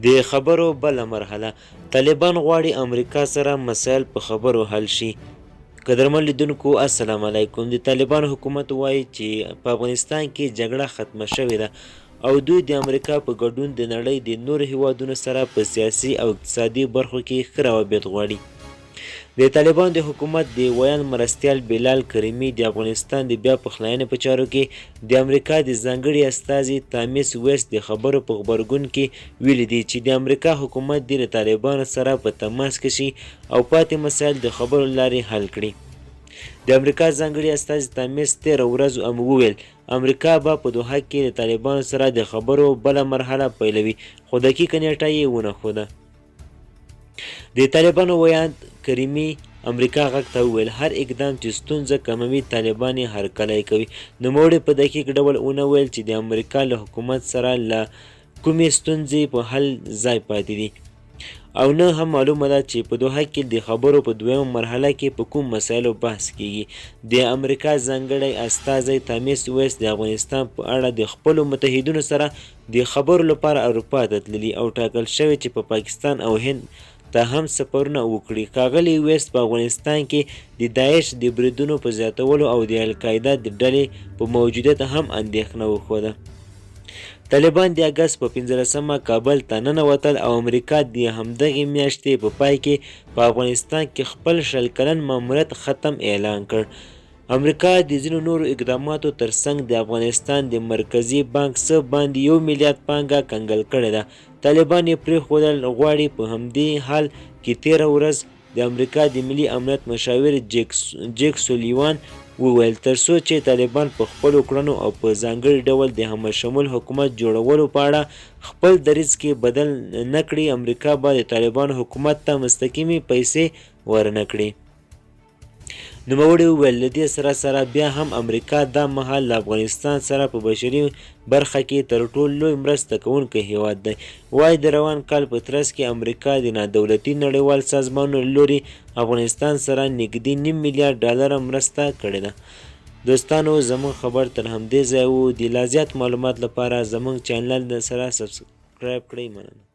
د خبرو بله مرحله طالبان غواړي امریکا سره مسایل په خبرو حل شي. قدرمن لیدونکو السلام علیکم. د طالبان حکومت وایي چې په افغانستان کې جګړه ختمه شوې ده او دوی د امریکا په ګډون د نړۍ د نورو هیوادونو سره په سیاسي او اقتصادي برخو کې ښه روابط غواړي. د طالبان د حکومت د ویاند مرستیال بلال کریمي د افغانستان د بیا پخلاینې په چارو کې د امریکا د ځانګړي استازي تامیس ویست د خبرو په غبرګون کې ویلي دي چې د امریکا حکومت دې له طالبانو سره په تماس کې شي او پاتې مسایل د خبرو لارې حل کړي. د امریکا ځانګړي استازي تامیس 13 ورځو وویل امریکا به په دوحه کې د طالبانو سره د خبرو بله مرحله پیلوي، خو دقیقه نیټه یې ونه ښوده. د طالبانو ویاند کریمي امریکا غږ ته وویل هر اقدام چې ستونزه کموي طالبان یې هرکلی کوي. نوموړي په دقیق ډول ونه ویل چې د امریکا له حکومت سره له کومې ستونزې په حل ځای پاتې دي او نه هم معلومه ده چې په دوحه کې د خبرو په دویمه مرحله کې په کوم مسایلو بحث کیږي. د امریکا ځانګړی استازی تامیس ویست د افغانستان په اړه د خپلو متحدینو سره د خبرو لپاره اروپا ته تللي او ټاکل شوی چې په پاکستان او هند ته هم سفرونه وکړي. ښاغلي ویست په افغانستان کې د داعش د بریدونو په زیاتولو او د القاعده د ډلې په موجودیت هم اندېښنه وښوده. طالبان د اګست په 15مه کابل ته ننوتل او امریکا د همدغې میاشتې په پای کې په افغانستان کې خپل 20 کلن ماموریت ختم اعلان کړ. امریکا د ځینو نورو اقداماتو ترڅنګ د افغانستان د مرکزي بانک څخه باندې 1 میلیارډ پانګه کنګل کړې ده. طالبان یې پرېښودل غواړي. په همدې حال کې 13 ورځ د امریکا د ملي امنیت مشاور جیک سولیوان وویل ترڅو چې طالبان په خپلو کړنو او په ځانګړي ډول د همشمول حکومت جوړولو په اړه خپل دریځ کې بدل نه کړي امریکا به د طالبان حکومت ته مستقیمې پیسې ورنه کړي. نوموړي وویل له دې سره بیا هم امریکا دا مهال له افغانستان سره په بشري برخه کې تر ټولو لوی مرسته کوونکی هیواد دی. وايي د روان کال په ترڅ کې امریکا د نادولتي نړیوال سازمانونو له لوري افغانستان سره نږدې $9 میلیارډ مرسته کړې ده. دوستانو زموږ خبر تر همدې ځای و. د لا زیات معلومات لپاره زموږ چینل سره سبسکرایب کړئ. مننه.